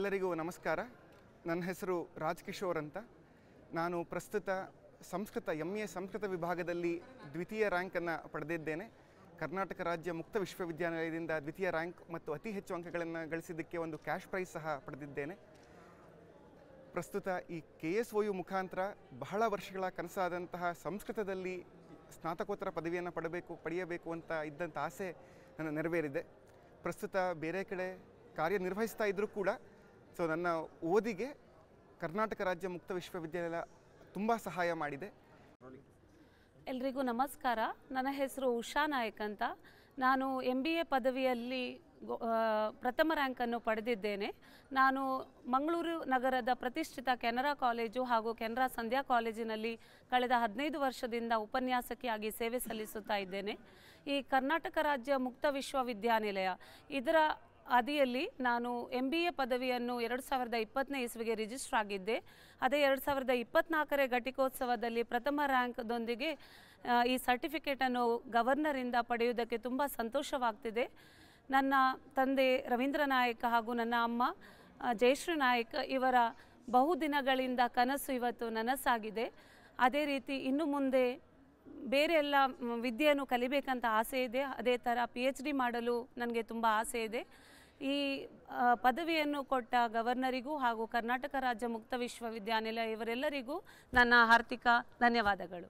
ಎಲ್ಲರಿಗೂ ನಮಸ್ಕಾರ. ನನ್ನ ಹೆಸರು ರಾಜ್ಕಿಶೋರ್ ಅಂತ. ನಾನು ಪ್ರಸ್ತುತ ಸಂಸ್ಕೃತ MA ಸಂಸ್ಕೃತ ವಿಭಾಗದಲ್ಲಿ ದ್ವಿತೀಯ ರ್ಯಾಂಕನ್ನು ಪಡೆದಿದ್ದೇನೆ. ಕರ್ನಾಟಕ ರಾಜ್ಯ ಮುಕ್ತ ವಿಶ್ವವಿದ್ಯಾನಿಲಯದಿಂದ ದ್ವಿತೀಯ ರ್ಯಾಂಕ್ ಮತ್ತು ಅತಿ ಹೆಚ್ಚು ಅಂಕಗಳನ್ನು ಗಳಿಸಿದ್ದಕ್ಕೆ ಒಂದು ಕ್ಯಾಶ್ ಪ್ರೈಸ್ ಸಹ ಪಡೆದಿದ್ದೇನೆ. ಪ್ರಸ್ತುತ ಈ KSOU ಮುಖಾಂತರ ಬಹಳ ವರ್ಷಗಳ ಕನಸಾದಂತಹ ಸಂಸ್ಕೃತದಲ್ಲಿ ಸ್ನಾತಕೋತ್ತರ ಪದವಿಯನ್ನು ಪಡೆಯಬೇಕು ಅಂತ ಇದ್ದಂಥ ಆಸೆ ನನ್ನ ನೆರವೇರಿದೆ. ಪ್ರಸ್ತುತ ಬೇರೆ ಕಡೆ ಕಾರ್ಯನಿರ್ವಹಿಸ್ತಾ ಇದ್ದರೂ ಕೂಡ ನನ್ನ ಓದಿಗೆ ಕರ್ನಾಟಕ ರಾಜ್ಯ ಮುಕ್ತ ವಿಶ್ವವಿದ್ಯಾಲಯ ತುಂಬ ಸಹಾಯ ಮಾಡಿದೆ. ಎಲ್ರಿಗೂ ನಮಸ್ಕಾರ. ನನ್ನ ಹೆಸರು ಉಷಾ ನಾಯಕ್ ಅಂತ. ನಾನು MBA ಪದವಿಯಲ್ಲಿ ಪ್ರಥಮ ರ್ಯಾಂಕನ್ನು ಪಡೆದಿದ್ದೇನೆ. ನಾನು ಮಂಗಳೂರು ನಗರದ ಪ್ರತಿಷ್ಠಿತ ಕೆನರಾ ಕಾಲೇಜು ಹಾಗೂ ಕೆನರಾ ಸಂಧ್ಯಾ ಕಾಲೇಜಿನಲ್ಲಿ ಕಳೆದ 15 ವರ್ಷದಿಂದ ಉಪನ್ಯಾಸಕಿಯಾಗಿ ಸೇವೆ ಸಲ್ಲಿಸುತ್ತಾ ಇದ್ದೇನೆ. ಈ ಕರ್ನಾಟಕ ರಾಜ್ಯ ಮುಕ್ತ ವಿಶ್ವವಿದ್ಯಾನಿಲಯ ಇದರ ಅಡಿಯಲ್ಲಿ ನಾನು MBA ಪದವಿಯನ್ನು 2020ನೇ ಇಸ್ವಿಗೆ ರಿಜಿಸ್ಟರ್ ಆಗಿದ್ದೆ. ಅದೇ 2024ನೇ ಘಟಿಕೋತ್ಸವದಲ್ಲಿ ಪ್ರಥಮ ರ್ಯಾಂಕ್ದೊಂದಿಗೆ ಈ ಸರ್ಟಿಫಿಕೇಟನ್ನು ಗವರ್ನರಿಂದ ಪಡೆಯುವುದಕ್ಕೆ ತುಂಬ ಸಂತೋಷವಾಗ್ತಿದೆ. ನನ್ನ ತಂದೆ ರವೀಂದ್ರ ನಾಯಕ್ ಹಾಗೂ ನನ್ನ ಅಮ್ಮ ಜಯಶ್ರೀ ನಾಯಕ್ ಇವರ ಬಹುದಿನಗಳಿಂದ ಕನಸು ಇವತ್ತು ನನಸಾಗಿದೆ. ಅದೇ ರೀತಿ ಇನ್ನು ಮುಂದೆ ಬೇರೆ ಎಲ್ಲ ವಿದ್ಯೆಯನ್ನು ಕಲಿಬೇಕಂತ ಆಸೆ ಇದೆ. ಅದೇ ಥರ PhD ಮಾಡಲು ನನಗೆ ತುಂಬ ಆಸೆ ಇದೆ. ಈ ಪದವಿಯನ್ನು ಕೊಟ್ಟ ಗವರ್ನರಿಗೂ ಹಾಗೂ ಕರ್ನಾಟಕ ರಾಜ್ಯ ಮುಕ್ತ ವಿಶ್ವವಿದ್ಯಾನಿಲಯ ಇವರೆಲ್ಲರಿಗೂ ನನ್ನ ಹಾರ್ದಿಕ ಧನ್ಯವಾದಗಳು.